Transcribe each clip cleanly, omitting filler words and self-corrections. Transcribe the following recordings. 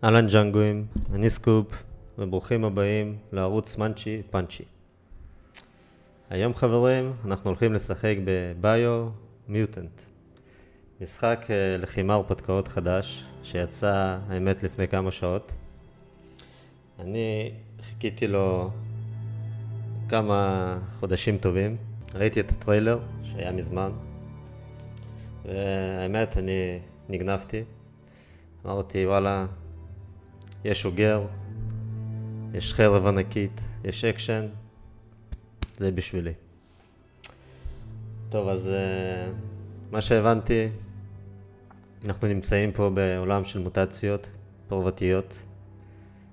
אהלן ג'אנגויים, אני סקופ, וברוכים הבאים לערוץ מנצ'י פאנצ'י. היום חברים, אנחנו הולכים לשחק בביו-מיוטנט. משחק לחימה הרפתקאות חדש, שיצא האמת לפני כמה שעות. אני חיכיתי לו כמה חודשים טובים, ראיתי את הטריילר שהיה מזמן, והאמת אני נגנבתי. אמרתי וואלה, יש אוגר, יש חרב ענקית, יש אקשן, זה בשבילי. טוב, אז מה שהבנתי, אנחנו נמצאים פה בעולם של מוטציות פרוותיות,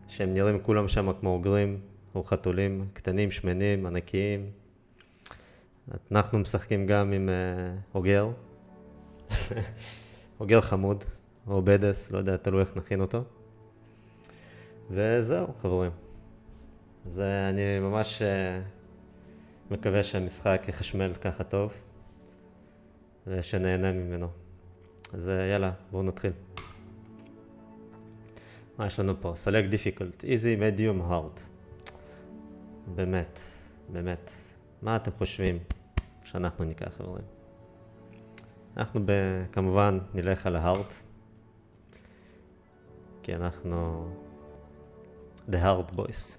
שהם נראים כולם שם כמו אוגרים או חתולים, קטנים, שמנים, ענקיים. אנחנו משחקים גם עם אוגר, אוגר חמוד, או בדס, לא יודע, תלוי איך נכין אותו. וזהו, חברים. אז אני ממש מקווה שהמשחק יחשמל ככה טוב, ושנהנה ממנו. אז יאללה, בואו נתחיל. מה יש לנו פה? Select difficult, easy, medium, hard. באמת, באמת. מה אתם חושבים שאנחנו ניקח, חברים? אנחנו כמובן נלך על ההארד, כי אנחנו The Hard Boys.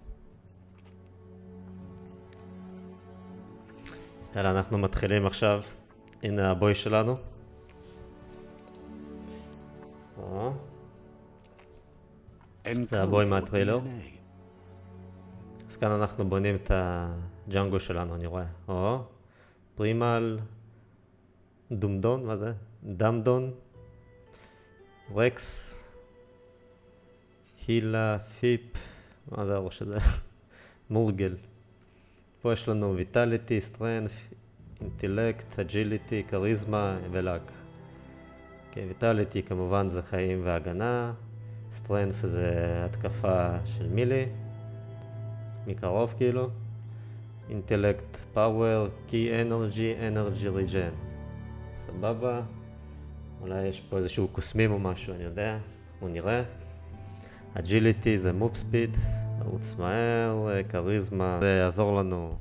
אז יאללה, אנחנו מתחילים עכשיו. הנה הבוי שלנו. זה הבוי מהטריילר. אז כאן אנחנו בונים את הג'אנגו שלנו, אני רואה. פרימל, דומדון, מה זה? דמדון, רקס, הילה, פיפ, מה זה הראש הזה? מורגל. פה יש לנו ויטליטי, סטרנף, אינטלקט, אג'יליטי, קריזמה ולאק. אוקיי, ויטליטי כמובן זה חיים והגנה, סטרנף זה התקפה של מילי, מקרוב כאילו, אינטלקט, פאוור, קי אנרגי, אנרגי ריג'ן. סבבה. אולי יש פה איזשהו קוסמים או משהו, אני יודע, אנחנו נראה. אג'יליטי זה מוב ספיד, לרוץ מהר, קריזמה, זה יעזור לנו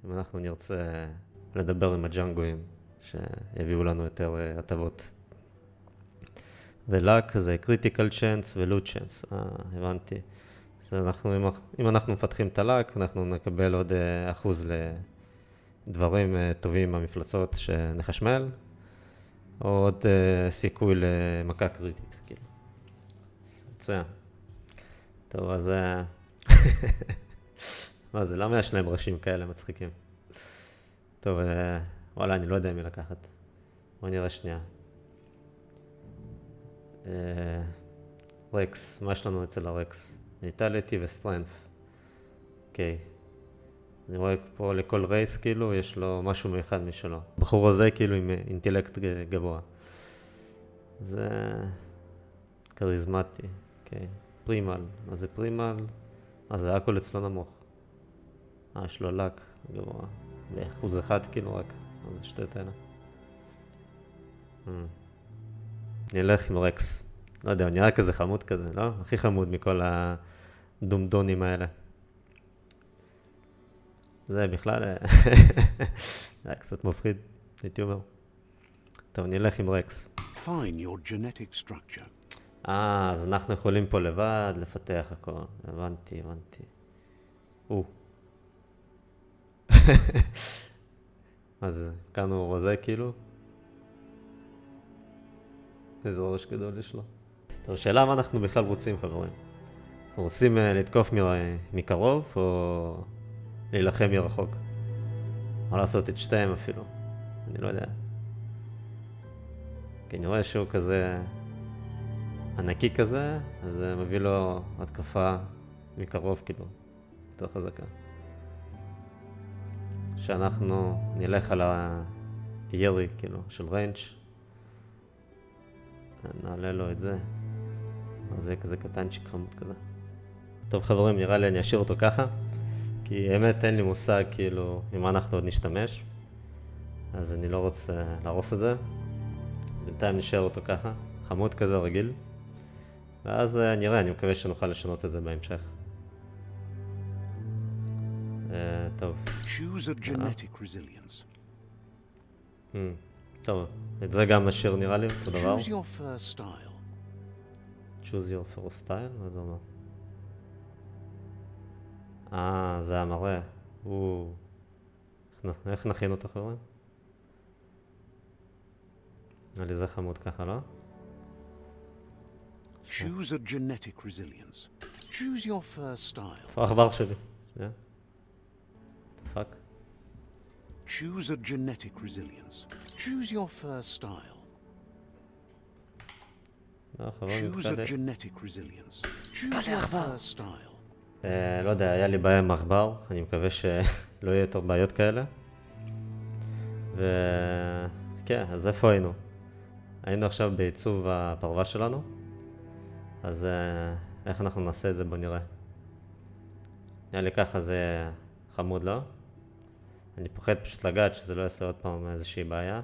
אם אנחנו נרצה לדבר עם הג'אנגויים שיביאו לנו יותר הטבות. ולאק זה קריטיקל צ'אנס ולוט צ'אנס, הבנתי. אז אם אנחנו מפתחים את הלאק, אנחנו נקבל עוד אחוז לדברים טובים במפלצות שנחשמל, או עוד סיכוי למכה קריטית, כאילו. מצוין. טוב, אז מה זה? למה יש להם ראשים כאלה מצחיקים? טוב, וואלה, אני לא יודע מי לקחת. בוא נראה שנייה. רקס, מה יש לנו אצל הרקס? ויטליטי וסטרנף. אוקיי. אני רואה פה לכל רייס כאילו, יש לו משהו מיוחד משלו. בחור הזה כאילו עם אינטלקט גבוה. זה קריזמטי, אוקיי. פרימל, מה זה פרימל? אז זה הכל אצלו נמוך. יש לו לק גבוה. באחוז אחד כאילו רק. אז זה שטויות האלה. נלך עם רקס. לא יודע, הוא נראה כזה חמוד כזה, לא? הכי חמוד מכל הדומדונים האלה. זה בכלל... זה היה קצת מפחיד, הייתי אומר. טוב, נלך עם רקס. Define your genetic structure. אז אנחנו יכולים פה לבד לפתח הכל. הבנתי. אז כאן הוא רוזה כאילו. איזה ראש גדול יש לו. טוב, שאלה מה אנחנו בכלל רוצים, חברים? אנחנו רוצים לתקוף מקרוב או להילחם מרחוק? או לעשות את שתיהם אפילו. אני לא יודע. כי אני רואה שהוא כזה ענקי כזה, אז זה מביא לו התקפה מקרוב כאילו, יותר חזקה. שאנחנו נלך על הירי כאילו של ריינג', נעלה לו את זה. אז זה כזה קטנצ'יק חמוד כזה. טוב חברים, נראה לי אני אשאיר אותו ככה, כי האמת אין לי מושג כאילו עם מה אנחנו עוד נשתמש, אז אני לא רוצה להרוס את זה. אז בינתיים נשאר אותו ככה, חמוד כזה רגיל. ואז נראה, אני מקווה שנוכל לשנות את זה בהמשך. טוב. Choose a genetic resilience. טוב, את זה גם נשאיר נראה לי, אותו דבר. Choose your first style. choose your first style? מה זה אומר? זה המראה. איך נכין אותו חברים? נראה לי זה חמוד ככה, לא? Choose a genetic resilience. Choose your first style. איפה העכבר שלי? שנייה. פאק. Choose a genetic resilience. Choose your first style. לא, חבר Choose a מתקלה. genetic resilience. Choose your first style. לא יודע, היה לי בעיה עם עכבר, אני מקווה שלא יהיה יותר בעיות כאלה. כן, אז איפה היינו? היינו עכשיו בעיצוב הפרווה שלנו. אז איך אנחנו נעשה את זה? בוא נראה. נראה לי ככה זה חמוד, לא? אני פוחד פשוט לגעת שזה לא יעשה עוד פעם איזושהי בעיה.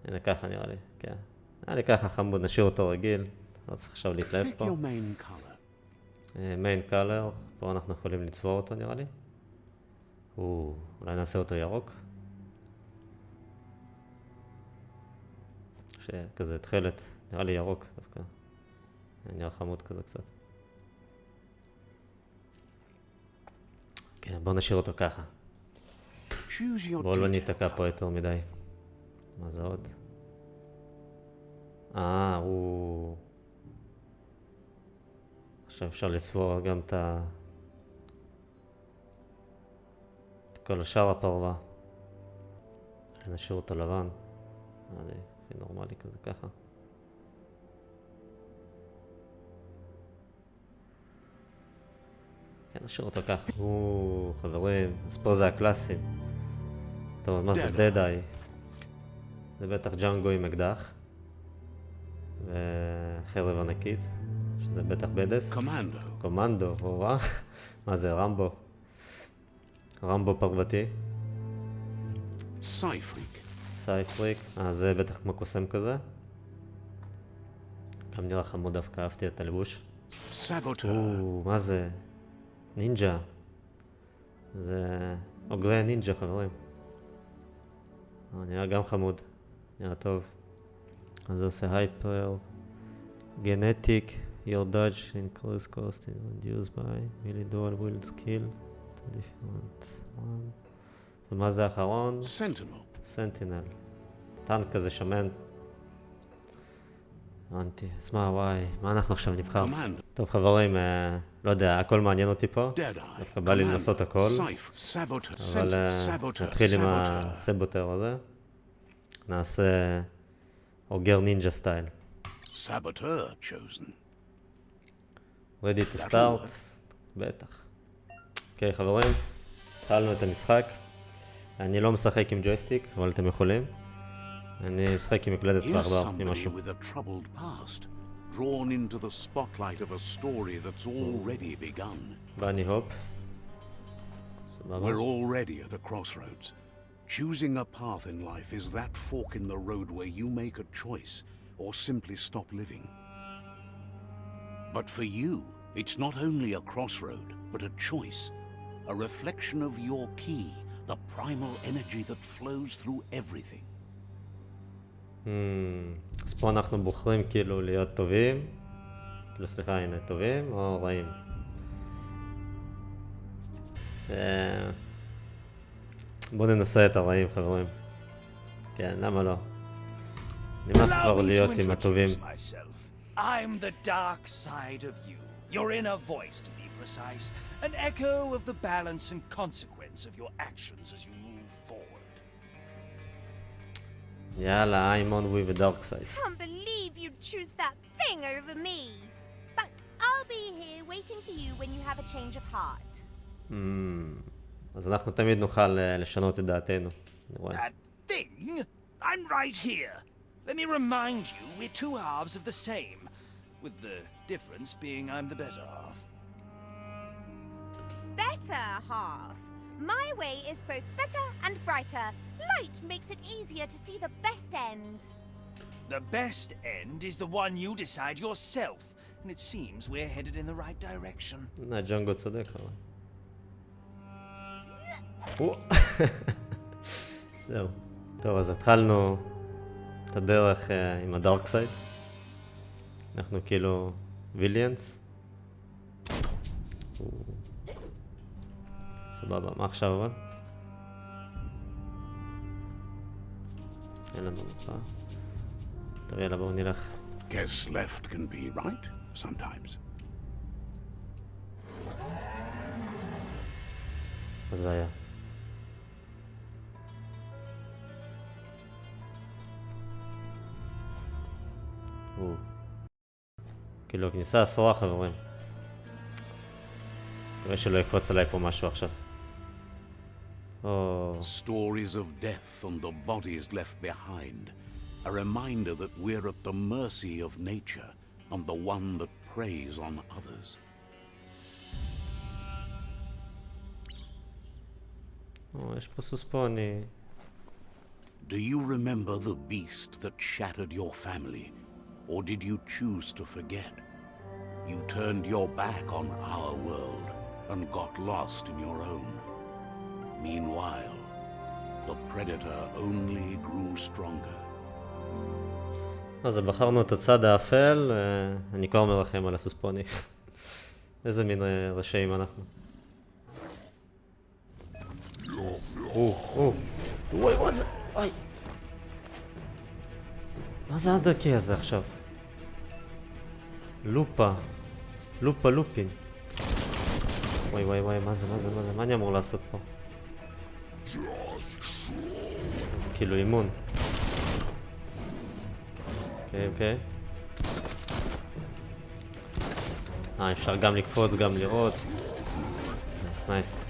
הנה ככה נראה לי, כן. נראה לי ככה חמוד, נשאיר אותו רגיל. לא צריך עכשיו להתלהב Pick פה. your main color. מיין קולר, פה אנחנו יכולים לצבוע אותו נראה לי. אולי נעשה אותו ירוק. שכזה תחילת, נראה לי ירוק דווקא. נראה חמוד כזה קצת. כן, בואו נשאיר אותו ככה. בואו לא ניתקע פה יותר מדי. מה זה עוד? עכשיו אפשר לצבוע גם את כל השאר הפרווה. נשאיר אותו לבן. נראה לי הכי נורמלי כזה ככה. כן, נשאיר אותו ככה. חברים, אז פה זה הקלאסי. טוב, מה זה דד-איי? זה בטח ג'אנגו עם אקדח. וחרב ענקית, שזה בטח בדס. קומנדו, מה זה, רמבו? רמבו פרוותי. סייפריק. זה בטח כמו קוסם כזה. גם נראה חמוד דווקא, אהבתי את הלבוש. מה זה? נינג'ה. זה אוגרי נינג'ה, חברים. נראה גם חמוד. נראה טוב. אז זה עושה הייפר. גנטיק. Your dodge increase cost is reduced by really dual wield skill. different one. ומה זה האחרון? סנטינל. טנק כזה שמן. הבנתי. אז וואי, מה אנחנו עכשיו נבחר? טוב חברים, לא יודע, הכל מעניין אותי פה. דווקא בא לי לנסות הכל. אבל נתחיל עם הסבוטר הזה. נעשה אוגר נינג'ה סטייל. ready to start? בטח. אוקיי חברים, התחלנו את המשחק. אני לא משחק עם ג'ויסטיק, אבל אתם יכולים. אני משחק עם מקלדת ועכבר, עם משהו. בני הופ. סבבה. We're already at a crossroads. Choosing a path in life is that fork in the road where you make a choice or simply stop living. But for you, it's not only a crossroad, but a choice. A reflection of your key, the primal energy that flows through everything. אז פה אנחנו בוחרים כאילו להיות טובים. כאילו סליחה, הנה, טובים או רעים. בואו ננסה את הרעים חברים. כן, למה לא? נמאס כבר להיות עם הטובים. I'm the dark side of you, your inner voice to be precise, an echo of the balance and consequence of your actions as you move forward. יאללה, I'm on with the dark side. Can't believe you'd choose that thing over me. But I'll be here waiting for you when you have a change of heart. אז אנחנו תמיד נוכל לשנות את דעתנו. That thing? I'm right here. Let me remind you, we're two halves of the same, with the difference being I'm the better half. Better half. My way is both better and brighter. Light makes it easier to see the best end. The best end is the one you decide yourself, and it seems we're headed in the right direction. ג'אנגו צודק אבל. זהו. טוב, אז התחלנו את הדרך עם הדארק סייד. אנחנו כאילו ויליאנס. סבבה, מה עכשיו אבל? אין לנו מפה. טוב, יאללה, בואו נלך. Guess left can be right sometimes. אז זה היה. כאילו, כניסה אסורה, חברים. מקווה שלא יקפוץ עליי פה משהו עכשיו. Stories of death and the bodies left behind. A reminder that we're at the mercy of nature and the one that preys on others. יש פה סוס פוני. Do you remember the beast that shattered your family? Or did you choose to forget? You turned your back on our world and got lost in your own. Meanwhile, the predator only grew stronger. אז בחרנו את הצד האפל, אני כבר מרחם על הסוס פוני. איזה מין רשעים אנחנו. וואי, מה זה? וואי. מה זה הדקי הזה עכשיו? לופין. וואי, מה זה? מה אני אמור לעשות פה? זה כאילו אימון. אוקיי. אפשר גם לקפוץ, גם לראות. נייס.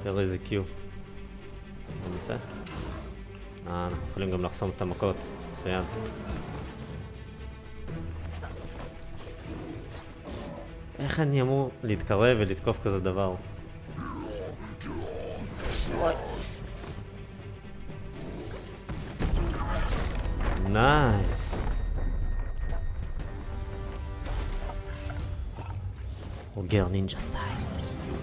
פרי זה קיו. מה נעשה? אנחנו יכולים גם לחסום את המכות. מצוין. איך אני אמור להתקרב ולתקוף כזה דבר? נייס. אוגר נינג'ה סטייל.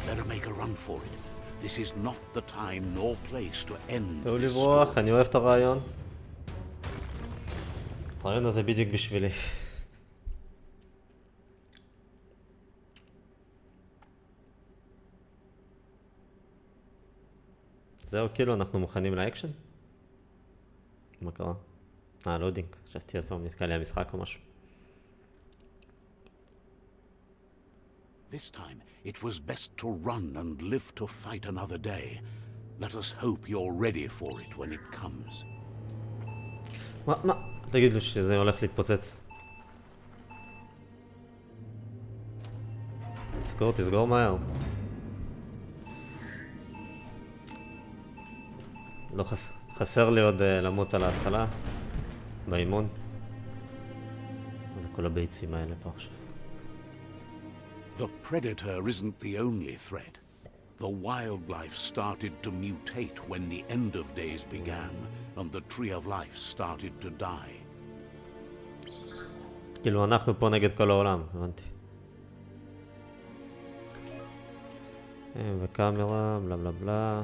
Better make a run for it. This is not the time nor place to end טוב this לברוח, אני אוהב את הרעיון. הרעיון הזה בדיוק בשבילי. זהו, כאילו אנחנו מוכנים לאקשן? מה קרה? לודינג. חשבתי עוד פעם נתקע לי המשחק או משהו. This time, it was best to run and live to fight another day. Let us hope you're ready for it when it comes. מה? תגיד לו שזה הולך להתפוצץ. תסגור מהר. לא חסר לי עוד למות על ההתחלה. באימון. זה כל הביצים האלה פה עכשיו. The predator isn't the only threat. The wildlife started to mutate when the end of days began, and the tree of life started to die. כאילו אנחנו פה נגד כל העולם, הבנתי. וקאמרה, בלה בלה בלה.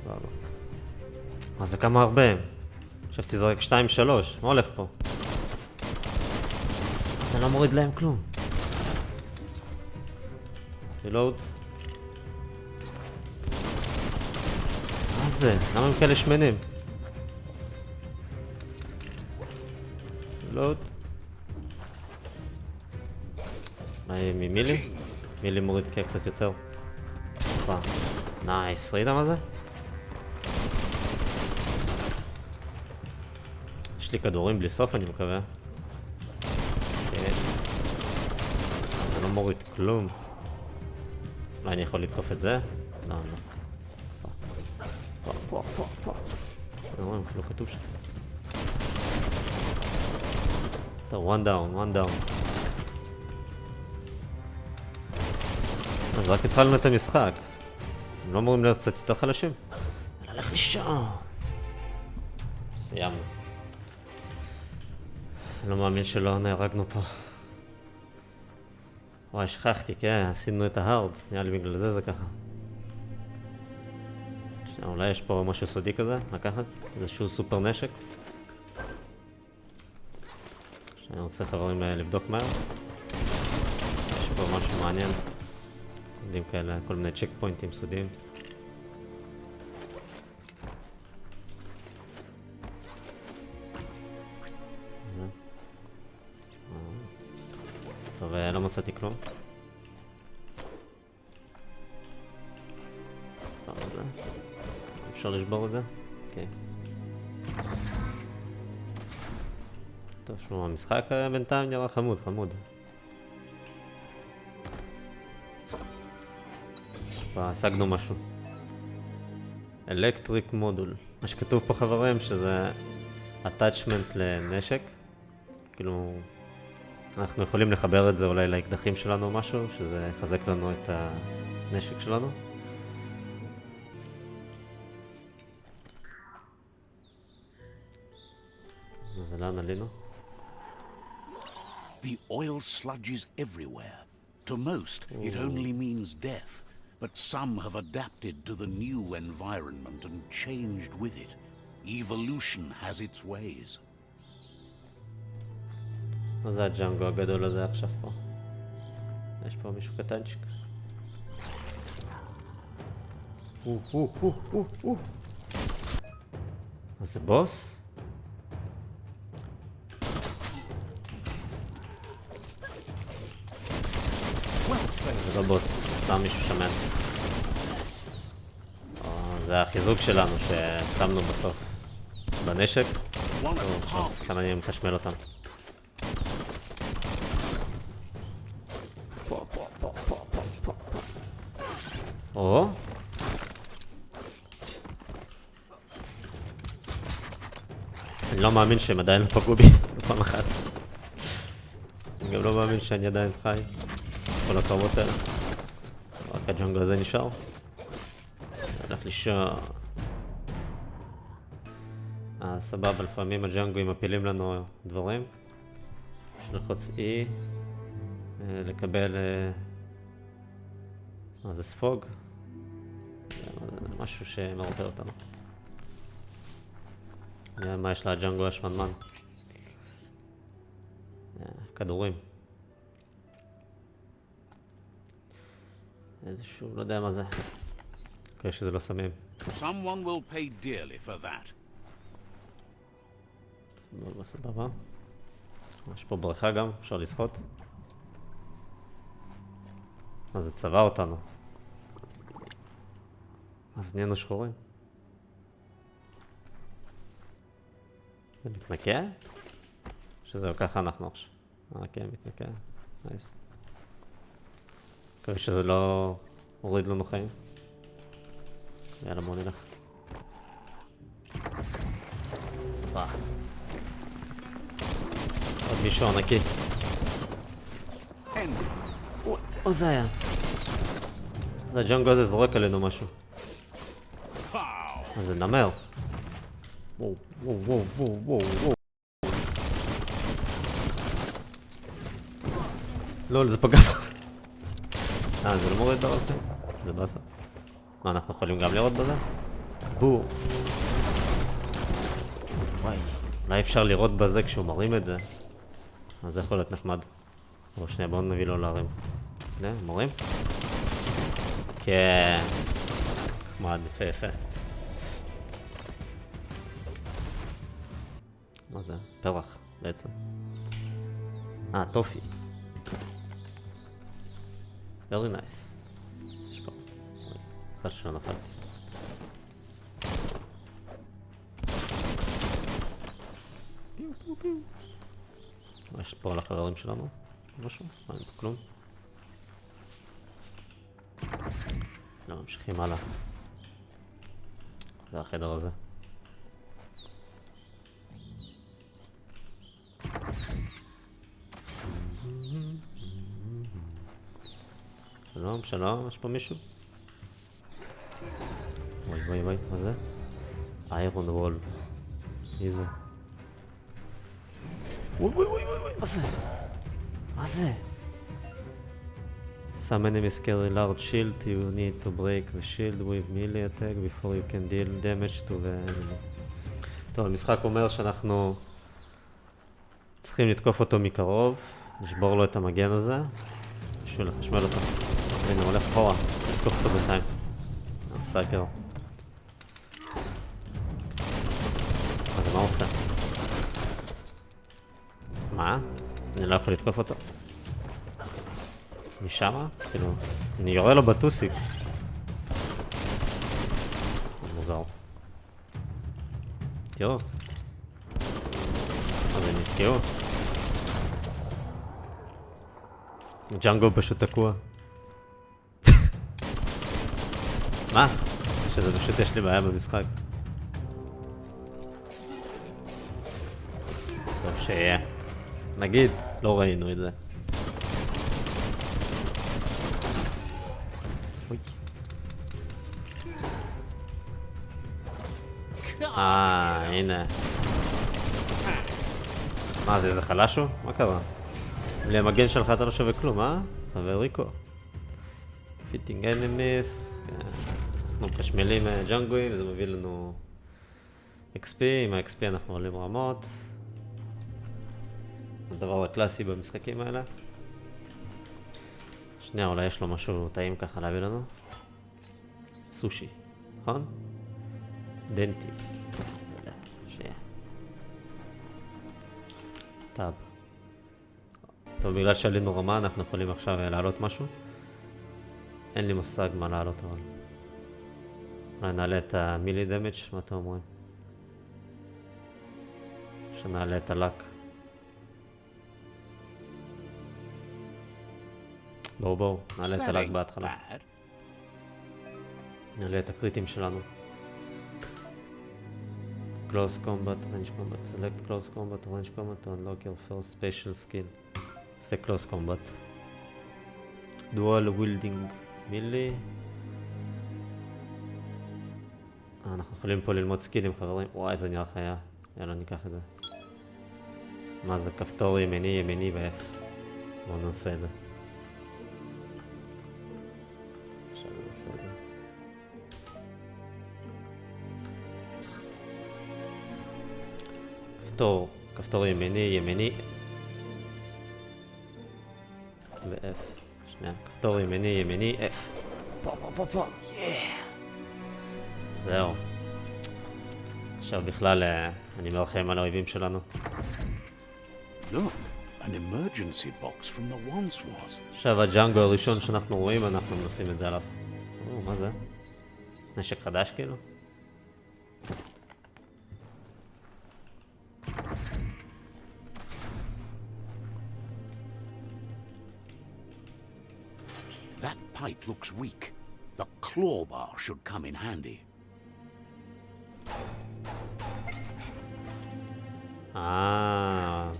סבבה. מה זה כמה הרבה? חשבתי זה רק 2-3, מה הולך פה? אז אני לא מוריד להם כלום. רילוד. מה זה? למה הם כאלה שמנים? רילוד. ממילי? מילי מוריד קצת יותר. נייס, ראית מה זה? יש לי כדורים בלי סוף אני מקווה. זה לא מוריד כלום. אולי אני יכול לתקוף את זה? לא. פה. לא כתוב שם. טוב, one down. אז רק התחלנו את המשחק. הם לא אמורים להיות קצת יותר חלשים? נלך לשם. סיימנו. אני לא מאמין שלא נהרגנו פה. וואי, שכחתי, כן, עשינו את ההארד. נראה לי בגלל זה ככה. אולי יש פה משהו סודי כזה, לקחת? איזשהו סופר נשק? שאני רוצה חברים לבדוק מהר. יש פה משהו מעניין. יודעים כאלה, כל מיני צ'ק פוינטים סודיים. טוב, לא מצאתי כלום. אפשר לשבור את זה? אוקיי. טוב, שמוע, המשחק בינתיים נראה חמוד, חמוד. השגנו משהו. אלקטריק מודול. מה שכתוב פה חברים שזה attachment לנשק. כאילו, אנחנו יכולים לחבר את זה אולי לאקדחים שלנו או משהו, שזה יחזק לנו את הנשק שלנו. אז לאן עלינו? The oil sludges everywhere. To most, it only means death. But some have adapted to the new environment and changed with it. Evolution has its ways. מה זה הג'אנגו הגדול הזה עכשיו פה? יש פה מישהו קטנצ'יק. אז זה בוס? זה לא בוס, סתם מישהו שמן. זה החיזוק שלנו ששמנו בסוף בנשק. כמה אני מחשמל אותם. או? אני לא מאמין שהם עדיין לא פגעו בי פעם אחת. אני גם לא מאמין שאני עדיין חי. כל הקרבות האלה. רק הג'ונגל הזה נשאר. הלך לשם. סבבה, לפעמים הג'ונגלים מפילים לנו דברים. ללחוץ E. לקבל... מה זה ספוג? משהו שמרפא אותנו. נראה מה יש לג'ונגל השמנמן. כדורים. איזשהו, לא יודע מה זה. מקווה שזה לא סמים. Someone will pay dearly for that. סבבה, סבבה. יש פה בריכה גם, אפשר לשחות. מה זה צבע אותנו? אז נהיינו שחורים. זה מתנקה? שזהו, ככה אנחנו עכשיו. כן, מתנקה. נייס. מקווה שזה לא הוריד לנו חיים. יאללה, בואו נלך. עוד מישהו ענקי. או זה היה. זה הג'ונגל הזה זורק עלינו משהו. אז זה נמר. וואו, וואו, וואו, וואו, וואו. לא, זה פגע. זה לא מוריד דבר אחר. זה בסדר. מה, אנחנו יכולים גם לראות בזה? בואו. וואי. אולי אפשר לראות בזה כשהוא מרים את זה. אז זה יכול להיות נחמד. או שנייה, בואו נביא לו להרים. הנה, מורים? כן. נחמד, יפה, יפה. מה זה? פרח, בעצם. טופי. very nice. יש פה. קצת שלא נפלתי. פיו פיו פיו. יש פה על החברים שלנו. משהו? אין פה כלום. לא, ממשיכים הלאה. זה החדר הזה. שלום. שלום, יש פה מישהו? וואי וואי וואי, מה זה? איירון וול. מי זה? וואי וואי וואי וואי, מה זה? מה זה? Some enemies carry large shield, you need to break the shield with melee attack before you can deal damage to the enemy. טוב, המשחק אומר שאנחנו צריכים לתקוף אותו מקרוב, לשבור לו את המגן הזה, בשביל לחשמל אותו. הנה, הוא הולך אחורה, לתקוף אותו בינתיים. הסאקר. אז מה הוא עושה? מה? אני לא יכול לתקוף אותו. משמה? כאילו, אני יורה לו בטוסיק. מוזר. תראו. אז הם נתקעו. ג'אנגו פשוט תקוע. מה? שזה פשוט יש לי בעיה במשחק. טוב שיהיה. נגיד, לא ראינו את זה. אוי. הנה. מה זה, איזה חלש הוא? מה קרה? בלי המגן שלך אתה לא שווה כלום, אה? חבריקו. פיטינג אנימיס. אנחנו מחשמלים ג'אנגואים, זה מביא לנו XP, עם ה-XP אנחנו עולים רמות. הדבר הקלאסי במשחקים האלה. שנייה, אולי יש לו משהו טעים ככה להביא לנו. סושי, נכון? דנטי. שיהיה. טאב. טוב, בגלל שעלינו רמה אנחנו יכולים עכשיו לעלות משהו. אין לי מושג מה לעלות אבל. אולי נעלה את המילי דמג', מה אתם אומרים? שנעלה את הלק. בואו, נעלה את הלק בהתחלה. נעלה את הקריטים שלנו. Close combat, range combat, select close combat, range combat to unlock your first special skill. זה close combat. Dual wielding melee. אנחנו יכולים פה ללמוד סקילים חברים. וואי, זה נראה חיה. יאללה, ניקח את זה. מה זה? כפתור ימיני ו-F. בואו נעשה את זה. עכשיו נעשה את זה. כפתור ימיני ו-F. שנייה, כפתור ימיני, F. פה, זהו. עכשיו בכלל אני מרחם על האויבים שלנו. Look, an emergency box from the once was. עכשיו הג'אנגו הראשון שאנחנו רואים, אנחנו נשים את זה עליו. מה זה? נשק חדש כאילו? That pipe looks weak. The claw bar should come in handy.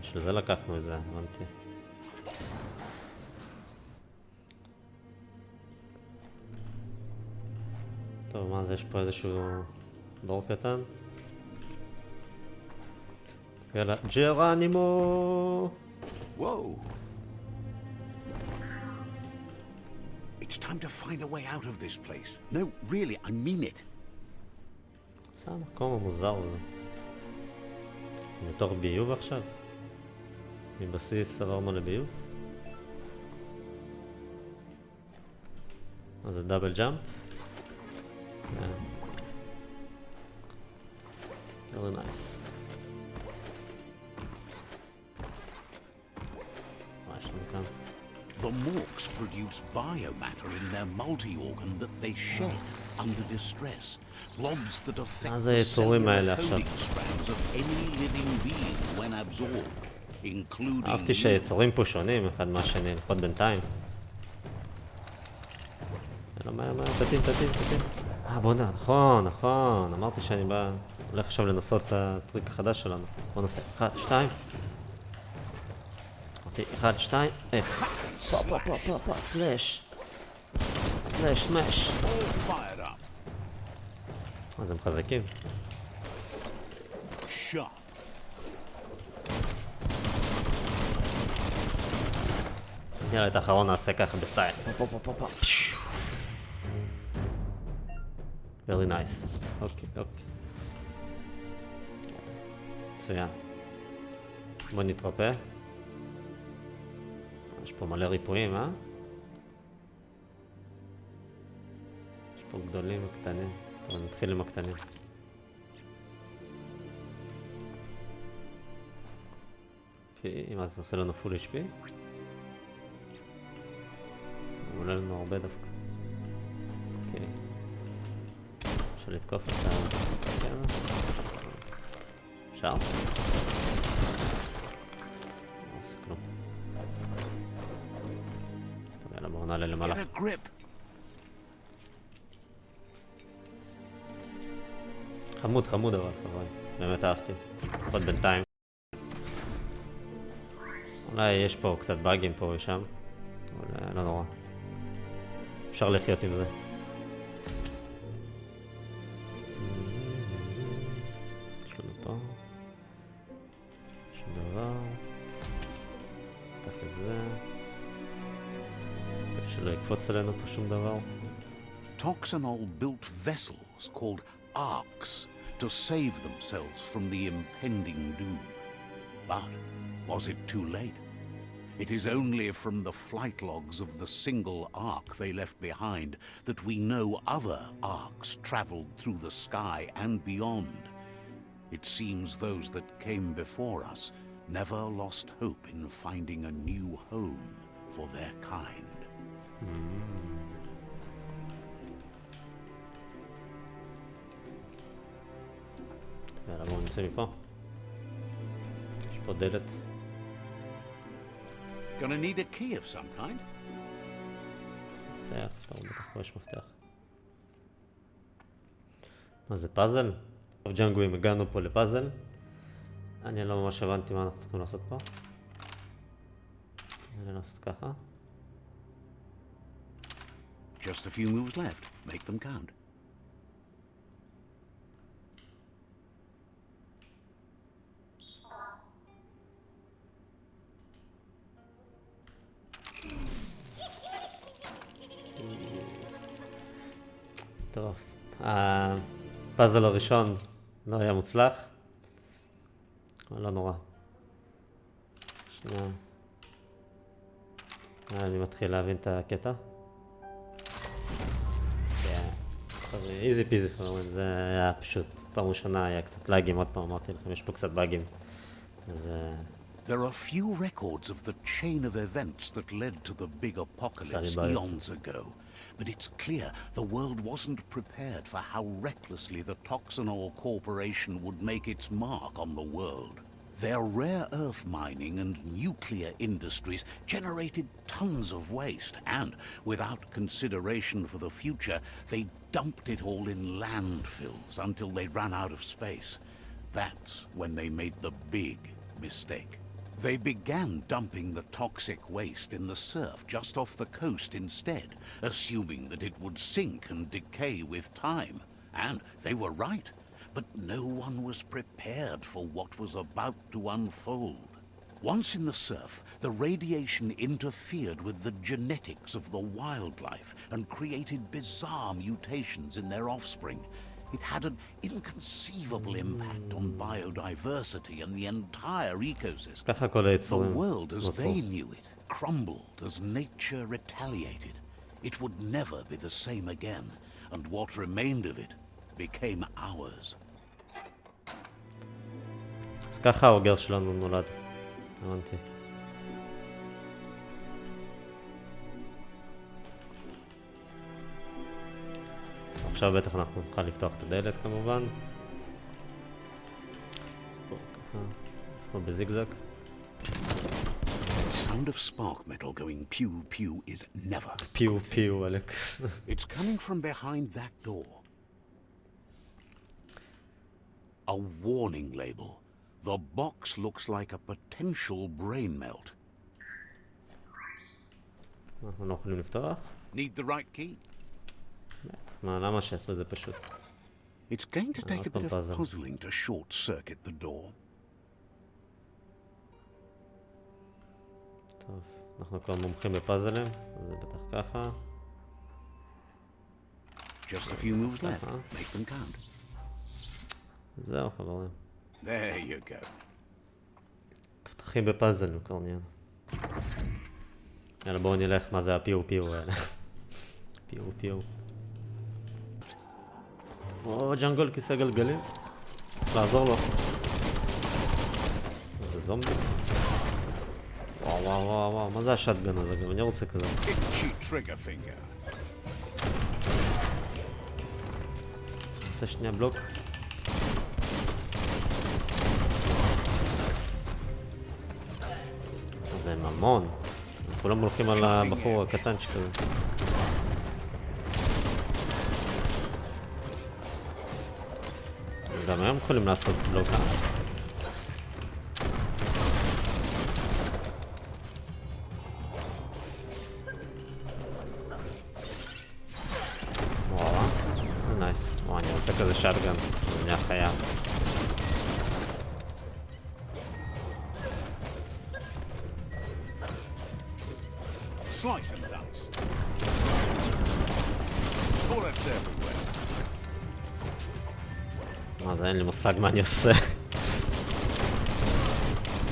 בשביל זה לקחנו את זה, הבנתי. טוב, מה זה? יש פה איזשהו בור קטן. יאללה, ג'רנימו! Whoa. It's time to find a way out of this place. No, really, I mean it. זה המקום המוזר הזה. בתוך ביוב עכשיו? מבסיס עברנו לביוב? אז זה דאבל ג'אמפ? Very nice. מה יש לנו כאן? The Morks produce biomatter in their multi-organ that they shed under distress. Blobs that affect מה זה the היצורים האלה cellular עכשיו? coding strands of any living being when absorbed, including אהבתי שהיצורים פה שונים אחד מהשני, לפחות בינתיים. יאללה, מהר, תתים. בוא'נה, נכון. אמרתי שאני הולך עכשיו לנסות את הטריק החדש שלנו. בוא נעשה 1, 2. אמרתי 1, 2, פה, סלאש. סמש. All fired up. אז הם חזקים. Sharp. יאללה, את האחרון נעשה ככה בסטייל. Very nice. אוקיי. מצוין. בוא נתרפא. יש פה מלא ריפויים, אה? יש פה גדולים וקטנים. טוב, נתחיל עם הקטנים. מה זה עושה לנו פול HP? הוא עולה לנו הרבה דווקא. אוקיי. אפשר לתקוף את הקטנה? אפשר? לא עושה כלום. יאללה, בואו נעלה למעלה. Get a grip. חמוד אבל חבר'ה. באמת אהבתי. לפחות בינתיים. אולי יש פה קצת באגים פה ושם. אבל לא נורא. אפשר לחיות עם זה. יש לנו פה. שום דבר. נפתח את זה. שלא יקפוץ עלינו פה שום דבר. Toxanol built vessels called arks to save themselves from the impending doom. But was it too late? It is only from the flight logs of the single ark they left behind that we know other arks traveled through the sky and beyond. It seems those that came before us never lost hope in finding a new home for their kind. יאללה, בואו נצא מפה. יש פה דלת. Gonna need a key of some kind. מפתח, טוב, בטח פה יש מפתח. מה זה, פאזל? טוב, ג'אנגויים, הגענו פה לפאזל. אני לא ממש הבנתי מה אנחנו צריכים לעשות פה. נראה לעשות ככה. Just a few moves left. Make them count. טוב, הפאזל הראשון לא היה מוצלח. אבל לא נורא. שנייה. אני מתחיל להבין את הקטע. איזי פיזי, זה היה פשוט פעם ראשונה, היה קצת לאגים, עוד פעם אמרתי לכם, יש פה קצת באגים. אז... There are few records of the chain of events that led to the big apocalypse eons ago, but it's clear the world wasn't prepared for how recklessly the Toxanol Corporation would make its mark on the world. Their rare earth mining and nuclear industries generated tons of waste, and, without consideration for the future, they dumped it all in landfills until they ran out of space. That's when they made the big mistake. They began dumping the toxic waste in the surf just off the coast instead, assuming that it would sink and decay with time. And they were right. But no one was prepared for what was about to unfold. Once in the surf, the radiation interfered with the genetics of the wildlife and created bizarre mutations in their offspring. It had an inconceivable impact on biodiversity and the entire ecosystem. The world as they knew it crumbled as nature retaliated. It would never be the same again, and what remained of it became ours. אז ככה האוגר שלנו נולד. הבנתי. עכשיו בטח אנחנו נוכל לפתוח את הדלת כמובן. פה בזיגזג. Sound of spark metal going pew pew is never. Pew pew, Alec. It's coming from behind that door. A warning label. The box looks like a potential brain melt. אנחנו לא יכולים לפתוח. Need the right key? מה, למה שעשו את זה פשוט? It's going to take a bit of puzzle. puzzling to short-circuit the door. טוב, אנחנו כבר מומחים בפאזלים, אז זה בטח ככה. Just a few moves left. Make them count. זהו חברים. There you go. תותחים בפאזל כבר נהיה. יאללה בואו נלך, מה זה הפיו פיו האלה. פיו פיו. או ג'אנגול כיסא גלגלים. לעזור לו. זה זומבי. וואו וואו וואו וואו, מה זה השטגן הזה גם? אני רוצה כזה. Itchy trigger finger. נעשה שנייה בלוק. זה ממון. כולם הולכים על הבחור הקטנצ'יק הזה. גם היום יכולים לעשות בלוק. וואלה, נייס. וואו, אני רוצה כזה שטגן. זה נהיה חיה. Slice and dice. Bullets everywhere. מה זה? אין לי מושג מה אני עושה.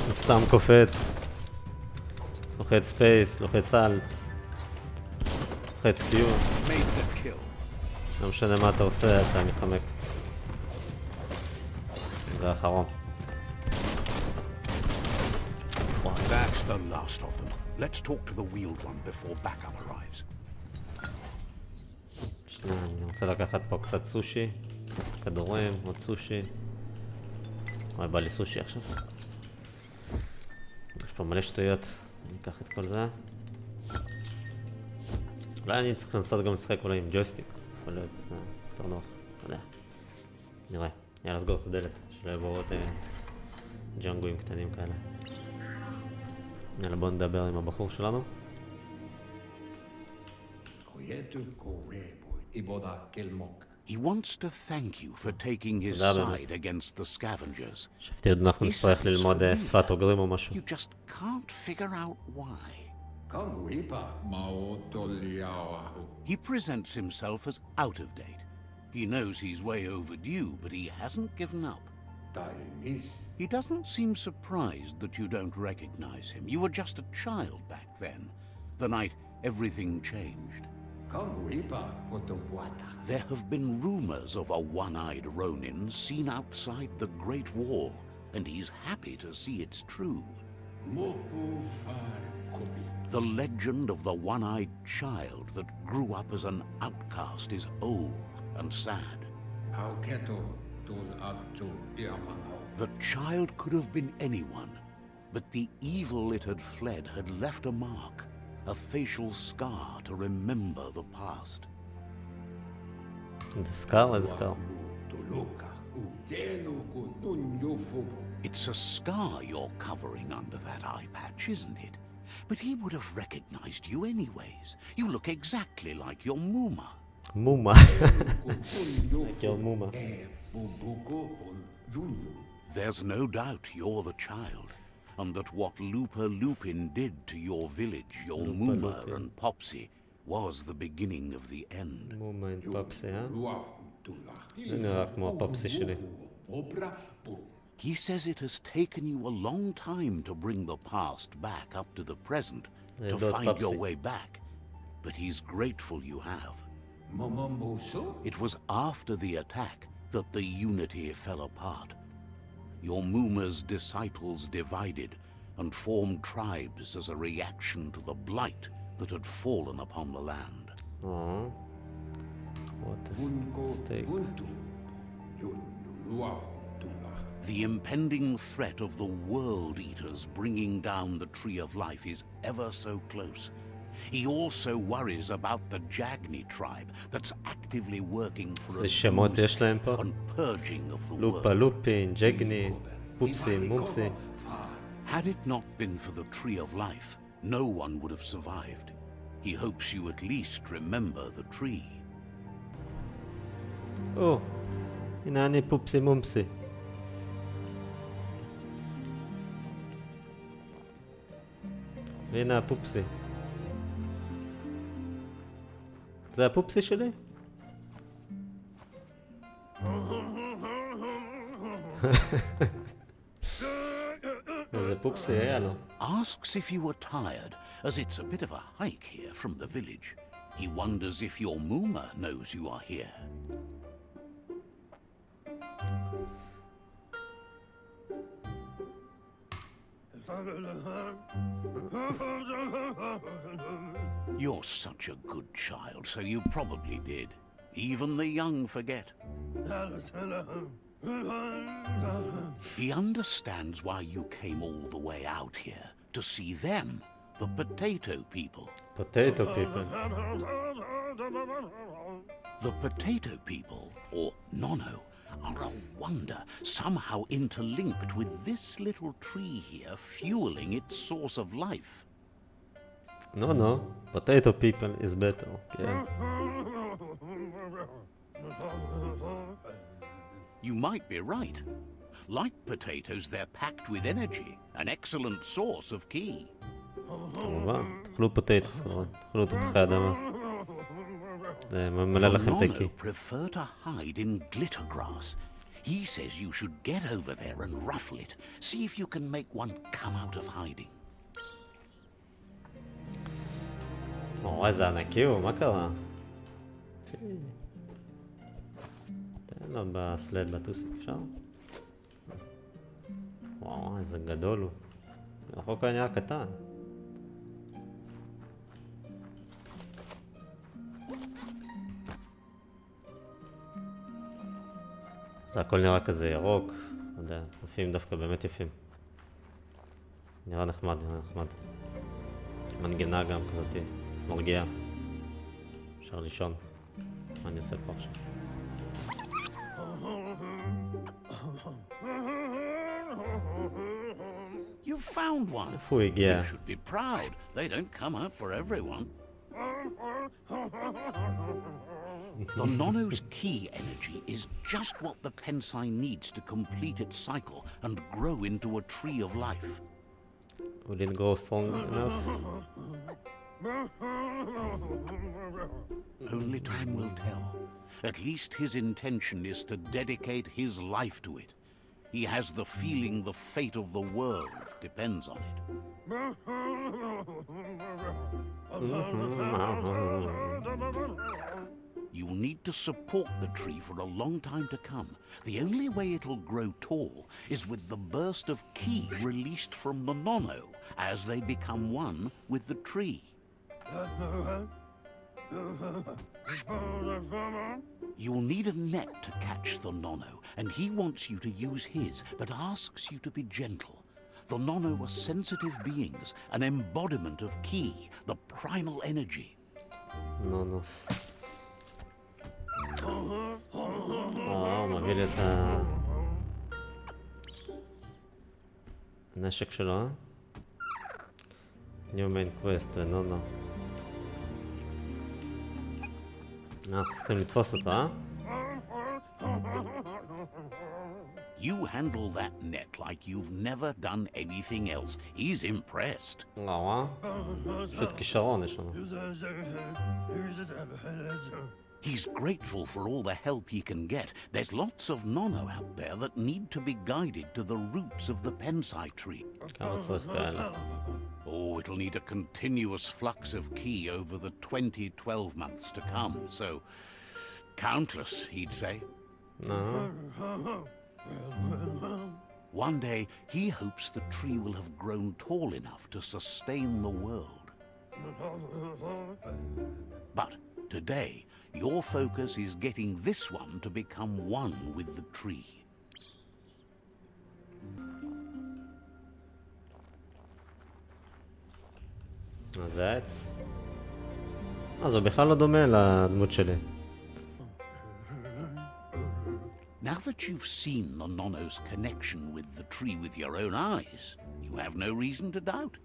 אני סתם קופץ. לוחץ ספייס, לוחץ אלט. לוחץ קיו. Made the kill. לא משנה מה אתה עושה, אתה מתחמק. זה האחרון. That's the last of them. Let's talk to the wheeled one before backup arrives. שנייה, אני רוצה לקחת פה קצת סושי. כדורים, עוד סושי. אוי, בא לי סושי עכשיו. יש פה מלא שטויות. אני אקח את כל זה. אולי אני צריך לנסות גם לשחק אולי עם ג'ויסטיק. יכול להיות, זה יותר נוח. לא יודע. נראה. יאללה, סגור את הדלת. שלא יבואו עוד ג'אנגויים קטנים כאלה. יאללה, בואו נדבר עם הבחור שלנו. He wants to thank you for taking his side against the scavengers. חשבתי עוד אנחנו נצטרך ללמוד שפת אוגרים או משהו. You just can't figure out why. He presents himself as out of date. He knows he's way overdue, but he hasn't given up. He doesn't seem surprised that you don't recognize him. You were just a child back then, the night everything changed. There have been rumors of a one-eyed Ronin seen outside the Great Wall, and he's happy to see it's true. The legend of the one-eyed child that grew up as an outcast is old and sad. The child could have been anyone, but the evil it had fled had left a mark, a facial scar to remember the past. The skull is skull. It's a scar you're covering under that eye patch, isn't it? But he would have recognized you anyways. You look exactly like your Muma. Muma. Like your Muma. There's no doubt you're the child, and that what Lupa Lupin did to your village, your Muma and Popsy, was the beginning of the end. Muma and Popsy, huh? זה נראה כמו הפופסי שלי. He says it has taken you a long time to bring the past back up to the present, to find your way back, but he's grateful you have. It was after the attack that the unity fell apart. Your Muma's disciples divided and formed tribes as a reaction to the blight that had fallen upon the land. Oh. What a stake. The impending threat of the World Eaters bringing down the Tree of Life is ever so close. He also worries about the Jagni tribe that's actively working for a and purging of the world. Lupa Lupin, Jagni, Pupsi, Mumsi. Had it not been for the Tree of Life, no one would have survived. He hopes you at least remember the tree. או, הנה אני פופסי מומסי. והנה הפופסי. זה הפופסי שלי? איזה פופסי היה לו. Asks if you were tired, as it's a bit of a hike here from the village. He wonders if your Mooma knows you are here. You're such a good child, so you probably did. Even the young forget. He understands why you came all the way out here, to see them, the potato people. Potato people. The potato people, or Nono, are a wonder, somehow interlinked with this little tree here, fueling its source of life. No, potato people is better. כן. You might be right. Like potatoes, they're packed with energy, an excellent source of ki. כמובן, תאכלו פוטטוס, תאכלו תפוחי אדמה. זה ממלא לכם את הקי. Nono prefer to hide in glitter grass. He says you should get over there and ruffle it. See if you can make one come out of hiding. או, איזה ענקי הוא, מה קרה? תן לו בסלד בטוסיק, אפשר? וואו, איזה גדול הוא. החוק היה קטן. זה הכל נראה כזה ירוק, לא יודע, יפים דווקא, באמת יפים. נראה נחמד, מנגנה גם כזאתי, מרגיעה. אפשר לישון. מה אני עושה פה עכשיו? You found one. איפה הוא הגיע? You should be proud. They don't come out for everyone. The Nono's key energy is just what the Pensai needs to complete its cycle and grow into a tree of life. הוא didn't grow strong enough. Only time will tell. At least his intention is to dedicate his life to it. He has the feeling the fate of the world depends on it. You'll need to support the tree for a long time to come. The only way it'll grow tall is with the burst of ki released from the Nono as they become one with the tree. You'll need a net to catch the Nono, and he wants you to use his, but asks you to be gentle. The Nono are sensitive beings, an embodiment of ki, the primal energy. נונוס. הוא מביא לי את הנשק שלו. New main quest, נונו. אנחנו צריכים לתפוס אותו, You handle that net like you've never done anything else. He's impressed. פשוט כישרון יש לנו. He's grateful for all the help he can get. There's lots of Nono out there that need to be guided to the roots of the Pensai tree. כמה צריך כאלה? Oh, it'll need a continuous flux of ki over the 12 months to come, so countless, he'd say. One day, he hopes the tree will have grown tall enough to sustain the world. But today, your focus is getting this one to become one with the tree. אז זה העץ. אז הוא בכלל לא דומה לדמות שלי. Now that you've seen the Nono's connection with the tree with your own eyes, you have no reason to doubt.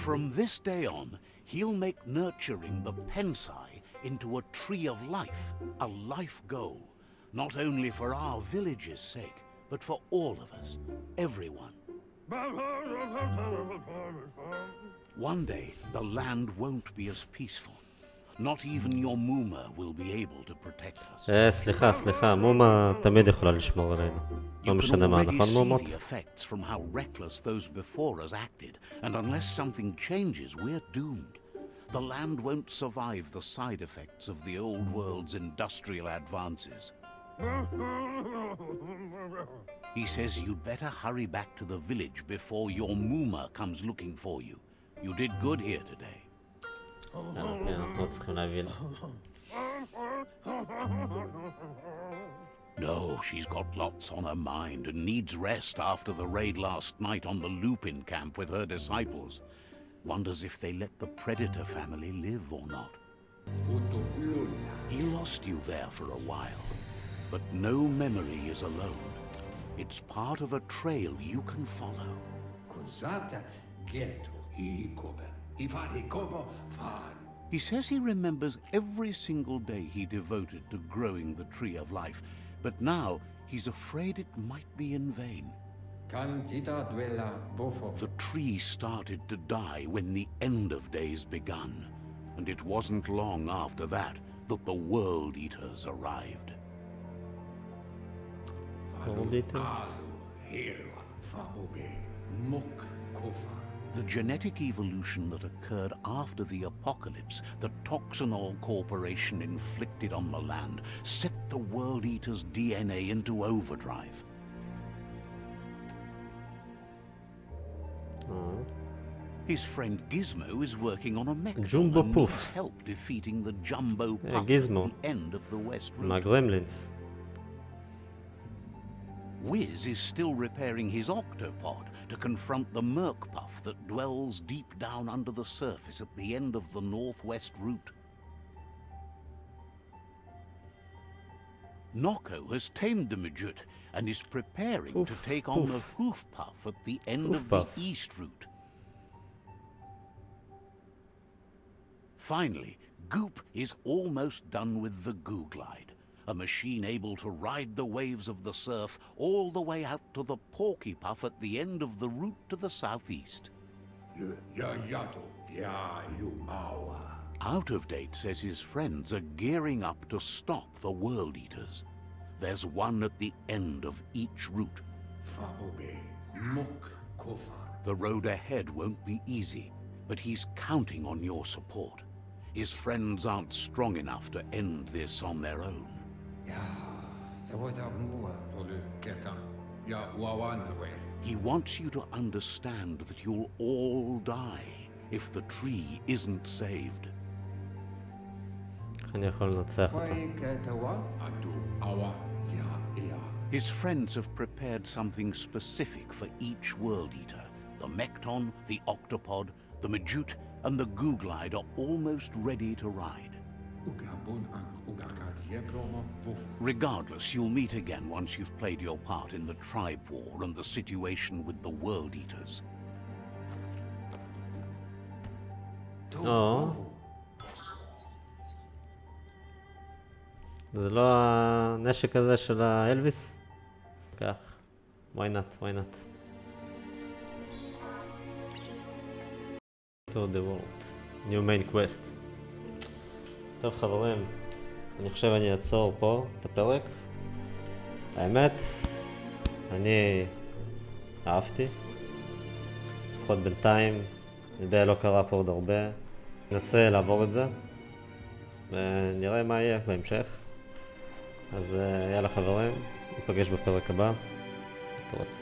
From this day on, he'll make nurturing the Pensai into a tree of life, a life goal, not only for our village's sake, but for all of us, everyone. One day, the land won't be as peaceful. Not even your Muma will be able to protect us. סליחה, מומה תמיד יכולה לשמור עלינו. לא You can משנה מה, already נכון see מומות? the effects from how reckless those before us acted, and unless something changes, we're doomed. The land won't survive the side effects of the old world's industrial advances. He says you'd better hurry back to the village before your Muma comes looking for you. You did good here today. אנחנו צריכים להבין. No, she's got lots on her mind and needs rest after the raid last night on the Lupin camp with her disciples. Wonders if they let the Predator family live or not. He lost you there for a while, but no memory is alone. It's part of a trail you can follow. He says he remembers every single day he devoted to growing the Tree of Life, but now he's afraid it might be in vain. The tree started to die when the end of days begun, and it wasn't long after that that the World Eaters arrived. The genetic evolution that occurred after the apocalypse that Toxanol Corporation inflicted on the land set the World Eater's DNA into overdrive. His friend Gizmo is working on a mech Jumbo and Poof. needs help defeating the Jumbo Puff Gizmo. at the end of the West Route. מהגרמלינס. Wiz is still repairing his octopod to confront the Merc Puff that dwells deep down under the surface at the end of the Northwest Route. Nocco has tamed the Midget and is preparing to take on the Hoof Puff at the end of the East Route. Finally, Goop is almost done with the Goo Glide, a machine able to ride the waves of the surf all the way out to the Porky Puff at the end of the route to the southeast. Out of Date says his friends are gearing up to stop the World Eaters. There's one at the end of each route. The road ahead won't be easy, but he's counting on your support. His friends aren't strong enough to end this on their own. He wants you to understand that you'll all die if the tree isn't saved. אני יכול לנצח אותה. His friends have prepared something specific for each World Eater. The Mekton, the Octopod, the Majute, and the Goo Glide are almost ready to ride. Regardless, you'll meet again once you've played your part in the tribe war and the situation with the World Eaters. זה לא הנשק הזה של האלוויס? כך. why not? To the world. New main quest. טוב חברים, אני חושב אני אעצור פה את הפרק. האמת, אני אהבתי. לפחות בינתיים, אני יודע לא קרה פה עוד הרבה. ננסה לעבור את זה. ונראה מה יהיה בהמשך. אז יאללה חברים, ניפגש בפרק הבא. להתראות.